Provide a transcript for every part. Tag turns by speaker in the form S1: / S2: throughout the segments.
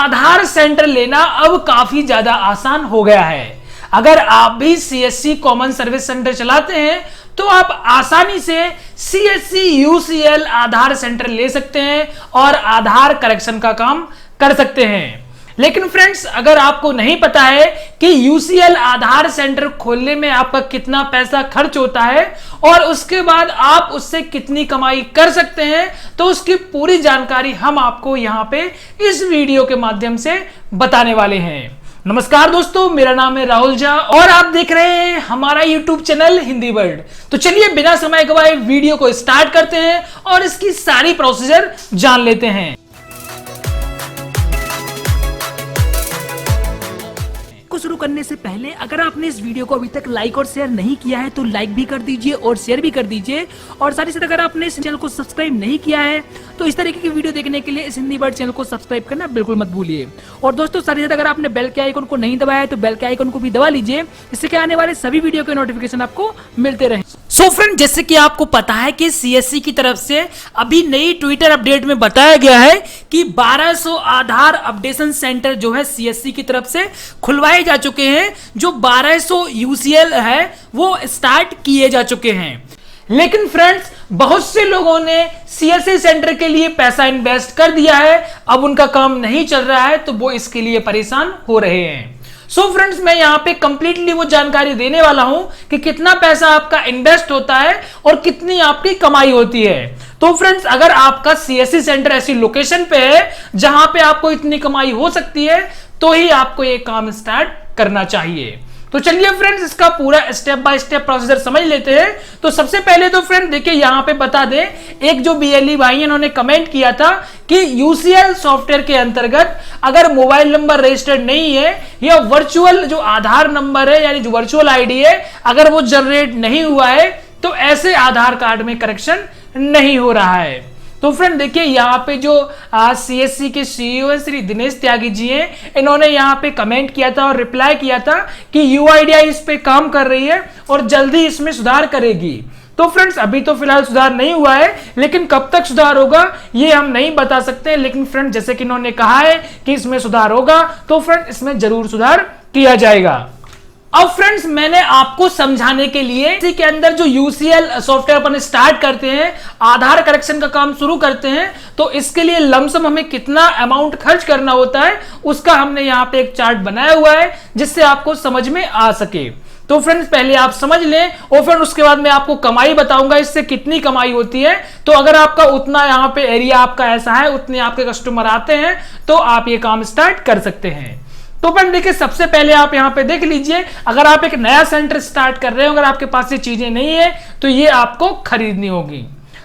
S1: आधार centre लेना अब काफी ज्यादा आसान हो गया है। अगर आप भी सीएससी कॉमन सर्विस सेंटर चलाते हैं तो आप आसानी से सीएससी यूसीएल आधार सेंटर ले सकते हैं और आधार करेक्शन का काम कर सकते हैं। लेकिन फ्रेंड्स, अगर आपको नहीं पता है कि यूसीएल आधार सेंटर खोलने में आपका कितना पैसा खर्च होता है और उसके बाद आप उससे कितनी कमाई कर सकते हैं, तो उसकी पूरी जानकारी हम आपको यहां पे इस वीडियो के माध्यम से बताने वाले हैं। नमस्कार दोस्तों, मेरा नाम है राहुल झा और आप देख रहे हैं हमारा यूट्यूब चैनल हिंदी वर्ल्ड। तो चलिए बिना समय गवाए वीडियो को स्टार्ट करते हैं और इसकी सारी प्रोसीजर जान लेते हैं। शुरू करने से पहले अगर आपने इस वीडियो को अभी तक लाइक और शेयर नहीं किया है तो लाइक भी कर दीजिए और शेयर भी कर दीजिए, और साथ ही साथ अगर आपने इस चैनल को सब्सक्राइब नहीं किया है तो इस तरीके की वीडियो देखने के लिए इस हिंदी वर्ड चैनल को सब्सक्राइब करना बिल्कुल मत भूलिए। और दोस्तों, साथ ही साथ अगर आपने बेल के आइकन को नहीं दबाया है तो बेल के आइकन को भी दबा लीजिए, इससे क्या आने वाले सभी वीडियो के नोटिफिकेशन आपको मिलते रहे। सो फ्रेंड, जैसे कि आपको पता है कि सीएससी की तरफ से अभी नई ट्विटर अपडेट में बताया गया है कि 1200 आधार अपडेशन सेंटर जो है सीएससी की तरफ से खुलवाए जा चुके हैं। जो 1200 यूसीएल है वो स्टार्ट किए जा चुके हैं। लेकिन फ्रेंड्स, बहुत से लोगों ने सीएससी सेंटर के लिए पैसा इन्वेस्ट कर दिया है, अब उनका काम नहीं चल रहा है तो वो इसके लिए परेशान हो रहे हैं। सो फ्रेंड्स, मैं यहाँ पे कंप्लीटली वो जानकारी देने वाला हूं कि कितना पैसा आपका इन्वेस्ट होता है और कितनी आपकी कमाई होती है। तो फ्रेंड्स, अगर आपका सीएससी सेंटर ऐसी लोकेशन पे है जहां पे आपको इतनी कमाई हो सकती है तो ही आपको ये काम स्टार्ट करना चाहिए। तो चलिए फ्रेंड्स, इसका पूरा स्टेप बाय स्टेप प्रोसीजर समझ लेते हैं। तो सबसे पहले तो फ्रेंड देखिए, यहां पे बता दें, एक जो बीएलई भाई इन्होंने कमेंट किया था कि यूसीएल सॉफ्टवेयर के अंतर्गत अगर मोबाइल नंबर रजिस्टर्ड नहीं है या वर्चुअल जो आधार नंबर है यानी जो वर्चुअल आईडी है अगर वो जनरेट नहीं हुआ है तो ऐसे आधार कार्ड में करेक्शन नहीं हो रहा है। तो फ्रेंड देखिए, यहाँ पे जो सीएससी के सीईओ है श्री दिनेश त्यागी जी हैं, इन्होंने यहाँ पे कमेंट किया था और रिप्लाई किया था कि यूआईडीआई इस पे काम कर रही है और जल्दी इसमें सुधार करेगी। तो फ्रेंड्स, अभी तो फिलहाल सुधार नहीं हुआ है, लेकिन कब तक सुधार होगा ये हम नहीं बता सकते। लेकिन फ्रेंड, जैसे कि इन्होंने कहा है कि इसमें सुधार होगा तो फ्रेंड इसमें जरूर सुधार किया जाएगा। अब फ्रेंड्स, मैंने आपको समझाने के लिए इसी के अंदर जो यूसीएल सॉफ्टवेयर अपन स्टार्ट करते हैं, आधार करेक्शन का काम शुरू करते हैं, तो इसके लिए लमसम हमें कितना अमाउंट खर्च करना होता है उसका हमने यहाँ पे एक चार्ट बनाया हुआ है जिससे आपको समझ में आ सके। तो फ्रेंड्स, पहले आप समझ लें और फिर उसके बाद मैं आपको कमाई बताऊंगा इससे कितनी कमाई होती है। तो अगर आपका उतना यहाँ पे एरिया आपका ऐसा है, उतने आपके कस्टमर आते हैं तो आप ये काम स्टार्ट कर सकते हैं। तो फ्रेंड देखिए, सबसे पहले आप यहाँ पे देख लीजिए, अगर आप एक नया सेंटर स्टार्ट कर रहे हो, अगर आपके पास ये चीजें नहीं है तो ये आपको खरीदनी होगी।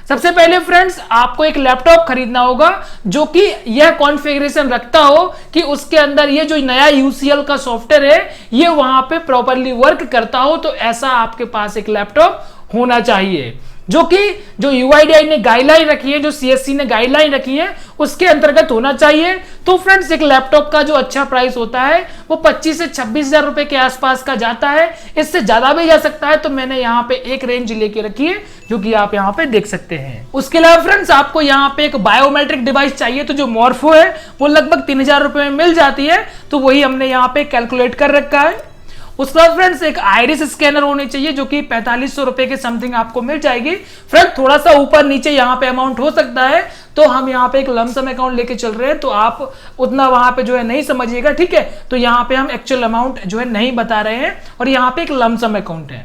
S1: सबसे पहले फ्रेंड्स, आपको एक लैपटॉप खरीदना होगा जो कि यह कॉन्फ़िगरेशन रखता हो कि उसके अंदर ये जो नया यूसीएल का सॉफ्टवेयर है ये वहां पे प्रॉपरली वर्क करता हो। तो ऐसा आपके पास एक लैपटॉप होना चाहिए जो यूआईडीआई ने गाइडलाइन रखी है, जो सीएससी ने गाइडलाइन रखी है उसके अंतर्गत होना चाहिए। तो फ्रेंड्स, एक लैपटॉप का जो अच्छा प्राइस होता है वो 25 से 26,000 रुपए के आसपास का जाता है, इससे ज्यादा भी जा सकता है। तो मैंने यहाँ पे एक रेंज लेके रखी है जो कि आप यहाँ पे देख सकते हैं। उसके अलावा फ्रेंड्स, आपको यहाँ पे एक बायोमेट्रिक डिवाइस चाहिए, तो जो मॉर्फो है वो लगभग 3,000 रुपए में मिल जाती है, तो वही हमने यहाँ पे कैलकुलेट कर रखा है। उसके बाद फ्रेंड्स, एक आइरिस स्कैनर होनी चाहिए जो कि 4500 रुपए के समथिंग आपको मिल जाएगी। फ्रेंड, थोड़ा सा ऊपर नीचे यहाँ पे अमाउंट हो सकता है, तो हम यहाँ पे एक लमसम अकाउंट लेके चल रहे हैं, तो आप उतना वहां पे जो है नहीं समझिएगा, ठीक है। तो यहाँ पे हम एक्चुअल अमाउंट जो है नहीं बता रहे हैं और यहाँ पे एक लमसम अकाउंट है।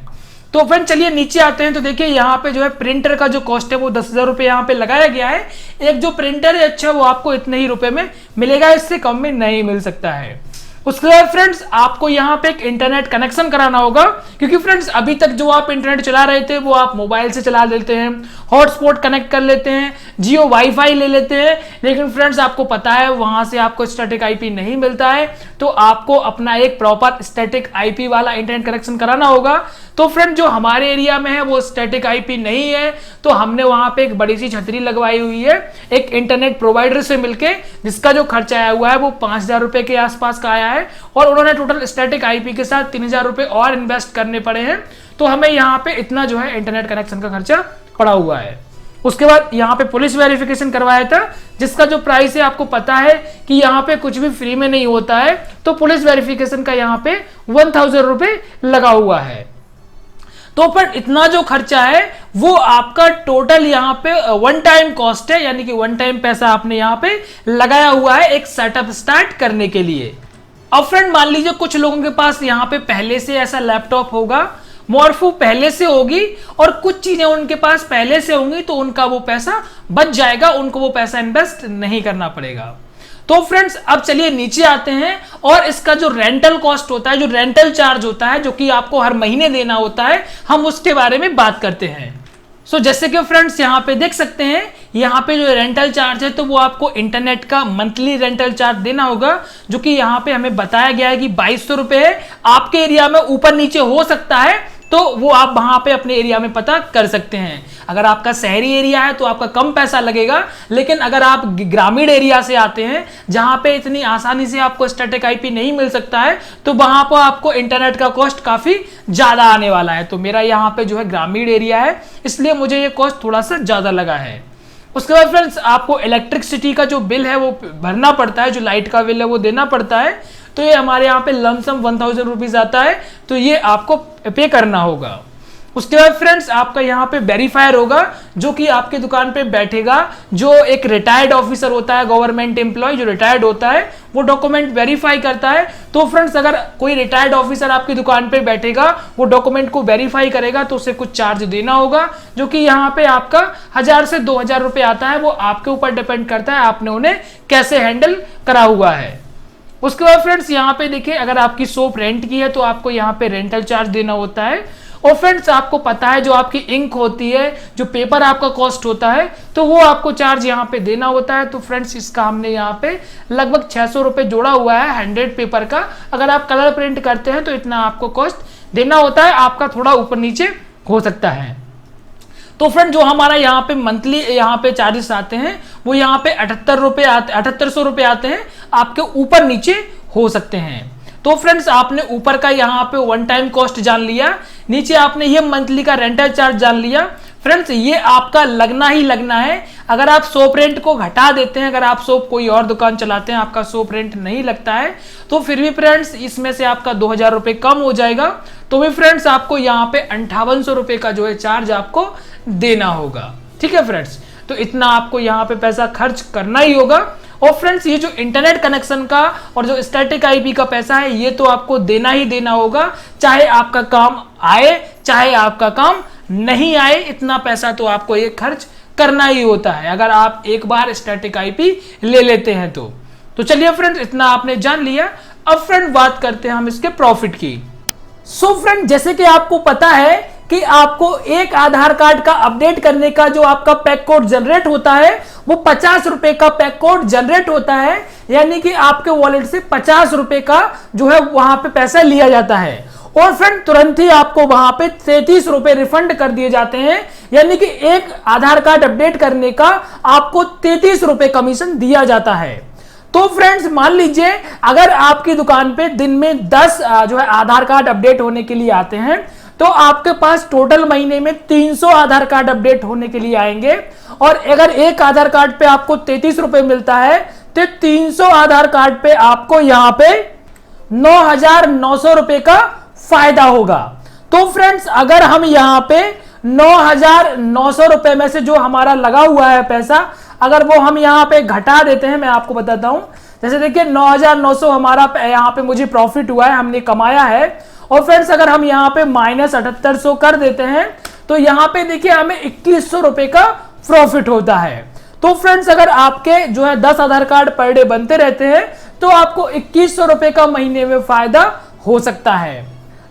S1: तो फ्रेंड चलिए नीचे आते हैं। तो देखिए, यहाँ पे जो है प्रिंटर का जो कॉस्ट है वो 10,000 रुपए यहाँ पे लगाया गया है। एक जो प्रिंटर है अच्छा वो आपको इतने ही रुपए में मिलेगा, इससे कम में नहीं मिल सकता है। उसके बाद फ्रेंड्स, आपको यहाँ पे एक इंटरनेट कनेक्शन कराना होगा, क्योंकि फ्रेंड्स अभी तक जो आप इंटरनेट चला रहे थे वो आप मोबाइल से चला लेते हैं, हॉटस्पॉट कनेक्ट कर लेते हैं, जियो वाईफाई ले लेते हैं। लेकिन फ्रेंड्स, आपको पता है वहां से आपको स्टैटिक आईपी नहीं मिलता है, तो आपको अपना एक प्रॉपर स्टैटिक आईपी वाला इंटरनेट कनेक्शन कराना होगा। तो फ्रेंड, जो हमारे एरिया में है वो स्टैटिक आईपी नहीं है, तो हमने वहां पे एक बड़ी सी छतरी लगवाई हुई है एक इंटरनेट प्रोवाइडर से मिलके, जिसका जो खर्चा आया हुआ है वो 5,000 रुपए के आसपास का आया है, और उन्होंने टोटल स्टैटिक आईपी के साथ 3,000 रुपए और इन्वेस्ट करने पड़े हैं। तो हमें यहाँ पे इतना जो है इंटरनेट कनेक्शन का खर्चा पड़ा हुआ है। उसके बाद यहाँ पे पुलिस वेरिफिकेशन करवाया था, जिसका जो प्राइस है आपको पता है कि यहाँ पे कुछ भी फ्री में नहीं होता है, तो पुलिस वेरिफिकेशन का यहाँ पे 1000 रुपए लगा हुआ है। तो पर इतना जो खर्चा है वो आपका टोटल यहाँ पे वन टाइम कॉस्ट है, यानी कि वन टाइम पैसा आपने यहाँ पे लगाया हुआ है एक सेटअप स्टार्ट करने के लिए। अब फ्रेंड मान लीजिए कुछ लोगों के पास यहाँ पे पहले से ऐसा लैपटॉप होगा, मॉर्फो पहले से होगी और कुछ चीजें उनके पास पहले से होंगी, तो उनका वो पैसा बच जाएगा, उनको वो पैसा इन्वेस्ट नहीं करना पड़ेगा। तो फ्रेंड्स अब चलिए नीचे आते हैं और इसका जो रेंटल कॉस्ट होता है, जो रेंटल चार्ज होता है, जो कि आपको हर महीने देना होता है, हम उसके बारे में बात करते हैं। जैसे कि फ्रेंड्स यहाँ पे देख सकते हैं, यहाँ पे जो रेंटल चार्ज है तो वो आपको इंटरनेट का मंथली रेंटल चार्ज देना होगा, जो कि यहाँ पे हमें बताया गया है कि 2200 रुपए है। आपके एरिया में ऊपर नीचे हो सकता है, तो वो आप वहां पे अपने एरिया में पता कर सकते हैं। अगर आपका शहरी एरिया है तो आपका कम पैसा लगेगा, लेकिन अगर आप ग्रामीण एरिया से आते हैं जहां पे इतनी आसानी से आपको स्टैटिक आईपी नहीं मिल सकता है, तो वहां पर आपको इंटरनेट का कॉस्ट काफी ज्यादा आने वाला है। तो मेरा यहाँ पे जो है ग्रामीण एरिया है, इसलिए मुझे ये कॉस्ट थोड़ा सा ज्यादा लगा है। उसके बाद फ्रेंड्स आपको इलेक्ट्रिसिटी का जो बिल है वो भरना पड़ता है, जो लाइट का बिल है वो देना पड़ता है। तो ये हमारे यहाँ पे लमसम 1000 रुपीज आता है, तो ये आपको पे करना होगा। उसके बाद फ्रेंड्स आपका यहाँ पे वेरीफायर होगा, जो कि आपकी दुकान पे बैठेगा, जो एक रिटायर्ड ऑफिसर होता है, गवर्नमेंट एम्प्लॉय जो रिटायर्ड होता है, वो डॉक्यूमेंट वेरीफाई करता है। तो फ्रेंड्स अगर कोई रिटायर्ड ऑफिसर आपकी दुकान पे बैठेगा, वो डॉक्यूमेंट को वेरीफाई करेगा, तो उसे कुछ चार्ज देना होगा, जो कि यहाँ पे आपका 1000 से 2000 रुपए आता है। वो आपके ऊपर डिपेंड करता है आपने उन्हें कैसे हैंडल करा हुआ है। उसके बाद फ्रेंड्स यहाँ पे देखिए, अगर आपकी शॉप रेंट की है तो आपको यहाँ पे रेंटल चार्ज देना होता है। और फ्रेंड्स आपको पता है जो आपकी इंक होती है, जो पेपर आपका कॉस्ट होता है, तो वो आपको चार्ज यहाँ पे देना होता है। तो फ्रेंड्स इसका हमने यहाँ पे लगभग 600 रुपए जोड़ा हुआ है 100 पेपर का। अगर आप कलर प्रिंट करते हैं तो इतना आपको कॉस्ट देना होता है, आपका थोड़ा ऊपर नीचे हो सकता है। तो फ्रेंड जो हमारा यहाँ पे मंथली यहाँ पे चार्जेस आते हैं वो यहाँ पे 7800 रुपए आते हैं, आपके ऊपर नीचे हो सकते हैं। तो फ्रेंड्स आपने ऊपर का यहाँ पे वन टाइम कॉस्ट जान लिया, नीचे आपने ये मंथली का रेंटल चार्ज जान लिया। फ्रेंड्स ये आपका लगना ही लगना है। अगर आप शॉप रेंट को घटा देते हैं, अगर आप शॉप कोई और दुकान चलाते हैं, आपका शॉप रेंट नहीं लगता है, तो फिर भी फ्रेंड्स इसमें से आपका 2000 रुपए कम हो जाएगा। तो भी फ्रेंड्स आपको यहाँ पे 5800 रुपए का जो है चार्ज आपको देना होगा। ठीक है फ्रेंड्स, तो इतना आपको यहाँ पे पैसा खर्च करना ही होगा। और फ्रेंड्स ये जो इंटरनेट कनेक्शन का और जो स्टैटिक आईपी का पैसा है, ये तो आपको देना ही देना होगा, चाहे आपका काम आए चाहे आपका काम नहीं आए, इतना पैसा तो आपको ये खर्च करना ही होता है, अगर आप एक बार स्टैटिक आईपी ले लेते हैं तो चलिए फ्रेंड्स इतना आपने जान लिया। अब फ्रेंड बात करते हैं हम इसके प्रॉफिट की। सो फ्रेंड जैसे कि आपको पता है कि आपको एक आधार कार्ड का अपडेट करने का जो आपका पैक कोड जनरेट होता है वो 50 रुपए का पैक कोड जनरेट होता है, यानी कि आपके वॉलेट से 50 रुपए का जो है वहां पे पैसा लिया जाता है। और फ्रेंड तुरंत ही आपको वहां पे 33 रुपए रिफंड कर दिए जाते हैं, यानी कि एक आधार कार्ड अपडेट करने का आपको 33 रुपए कमीशन दिया जाता है। तो फ्रेंड्स मान लीजिए अगर आपकी दुकान पे दिन में 10 जो है आधार कार्ड अपडेट होने के लिए आते हैं, तो आपके पास टोटल महीने में 300 आधार कार्ड अपडेट होने के लिए आएंगे। और अगर एक आधार कार्ड पे आपको 33 रुपए मिलता है, तो 300 आधार कार्ड पे आपको यहां पे 9900 रुपए का फायदा होगा। तो फ्रेंड्स अगर हम यहां पे 9900 रुपए में से जो हमारा लगा हुआ है पैसा, अगर वो हम यहाँ पे घटा देते हैं, मैं आपको बताता हूं। जैसे देखिए 9900 हमारा यहाँ पे मुझे प्रॉफिट हुआ है, हमने कमाया है। और फ्रेंड्स अगर हम यहाँ पे -7800 कर देते हैं, तो यहाँ पे देखिए हमें 2100 रुपए का प्रॉफिट होता है। तो फ्रेंड्स अगर आपके जो है 10 आधार कार्ड पर डे बनते रहते हैं, तो आपको 2100 रुपए का महीने में फायदा हो सकता है।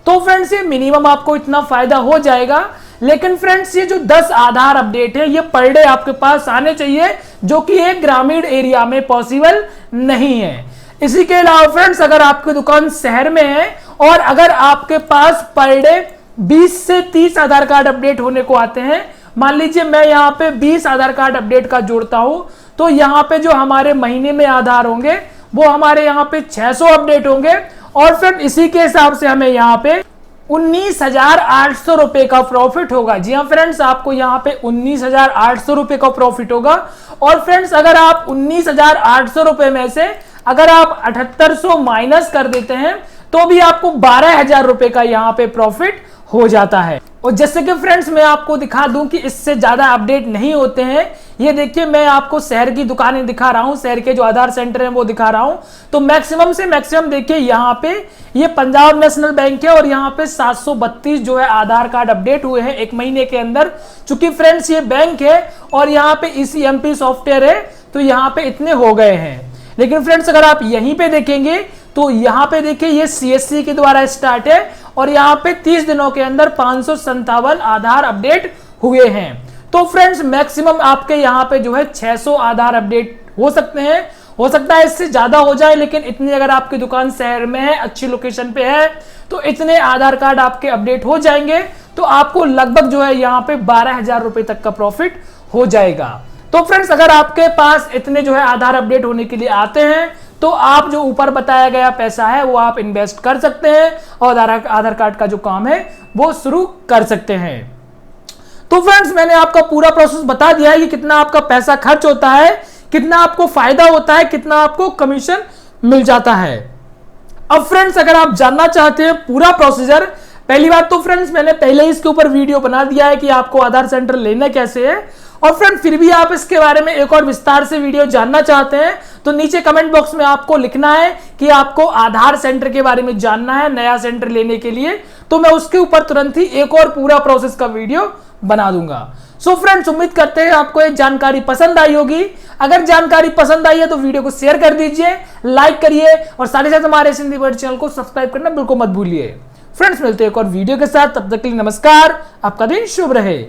S1: तो फ्रेंड्स ये मिनिमम आपको इतना फायदा हो जाएगा। लेकिन फ्रेंड्स ये जो 10 आधार अपडेट है ये पर डे आपके पास आने चाहिए, जो कि एक ग्रामीण एरिया में पॉसिबल नहीं है। इसी के अलावा फ्रेंड्स अगर आपकी दुकान शहर में है और अगर आपके पास पर डे 20 से 30 आधार कार्ड अपडेट होने को आते हैं, मान लीजिए मैं यहाँ पे 20 आधार कार्ड अपडेट का जोड़ता हूं, तो यहाँ पे जो हमारे महीने में आधार होंगे वो हमारे यहाँ पे 600 अपडेट होंगे। और फ्रेंड इसी के हिसाब से हमें यहाँ पे 19,800 रुपए का प्रॉफिट होगा। जी हाँ फ्रेंड्स, आपको यहाँ पे 19,800 रुपए का प्रॉफिट होगा। और फ्रेंड्स, अगर आप 19,800 रुपए में से अगर आप 7800 माइनस कर देते हैं तो भी आपको 12,000 रुपए का यहाँ पे प्रॉफिट हो जाता है। और जैसे कि फ्रेंड्स मैं आपको दिखा दूं कि इससे ज्यादा अपडेट नहीं होते हैं। ये देखिए, मैं आपको शहर की दुकानें दिखा रहा हूं, शहर के जो आधार सेंटर हैं वो दिखा रहा हूं। तो मैक्सिमम से मैक्सिमम देखिए, यहाँ पे ये पंजाब नेशनल बैंक है और यहाँ पे 732 जो है आधार कार्ड अपडेट हुए हैं 1 महीने के अंदर। चूंकि फ्रेंड्स ये बैंक है और यहाँ पे ECMP सॉफ्टवेयर है तो यहाँ पे इतने हो गए हैं। लेकिन फ्रेंड्स अगर आप यहीं पे देखेंगे तो यहाँ पे देखिए ये CSC के द्वारा स्टार्ट है और यहाँ पे 30 दिनों के अंदर 557 आधार अपडेट हुए हैं। तो फ्रेंड्स मैक्सिमम आपके यहाँ पे जो है 600 आधार अपडेट हो सकते हैं। हो सकता है इससे ज्यादा हो जाए, लेकिन इतनी अगर आपकी दुकान शहर में है, अच्छी लोकेशन पे है, तो इतने आधार कार्ड आपके अपडेट हो जाएंगे। तो आपको लगभग जो है यहाँ पे 12,000 रुपए तक का प्रॉफिट हो जाएगा। तो फ्रेंड्स अगर आपके पास इतने जो है आधार अपडेट होने के लिए आते हैं तो आप जो ऊपर बताया गया पैसा है वो आप इन्वेस्ट कर सकते हैं और आधार कार्ड का जो काम है वो शुरू कर सकते हैं। तो फ्रेंड्स मैंने आपका पूरा प्रोसेस बता दिया है कि कितना आपका पैसा खर्च होता है, कितना आपको फायदा होता है, कितना आपको कमीशन मिल जाता है। अब फ्रेंड्स अगर आप जानना चाहते हैं पूरा प्रोसीजर, पहली बात तो फ्रेंड्स मैंने पहले ही इसके ऊपर वीडियो बना दिया है कि आपको आधार सेंटर लेना कैसे है। और फ्रेंड फिर भी आप इसके बारे में एक और विस्तार से वीडियो जानना चाहते हैं तो नीचे कमेंट बॉक्स में आपको लिखना है कि आपको आधार सेंटर के बारे में जानना है नया सेंटर लेने के लिए, तो मैं उसके ऊपर तुरंत ही एक और पूरा प्रोसेस का वीडियो बना दूंगा। सो फ्रेंड्स उम्मीद करते हैं आपको ये जानकारी पसंद आई होगी। अगर जानकारी पसंद आई है तो वीडियो को शेयर कर दीजिए, लाइक करिए और साथ ही साथ हमारे सिंधी वर्ड चैनल को सब्सक्राइब करना बिल्कुल मत भूलिए। फ्रेंड्स मिलते हैं एक और वीडियो के साथ, तब तक के लिए नमस्कार, आपका दिन शुभ रहे।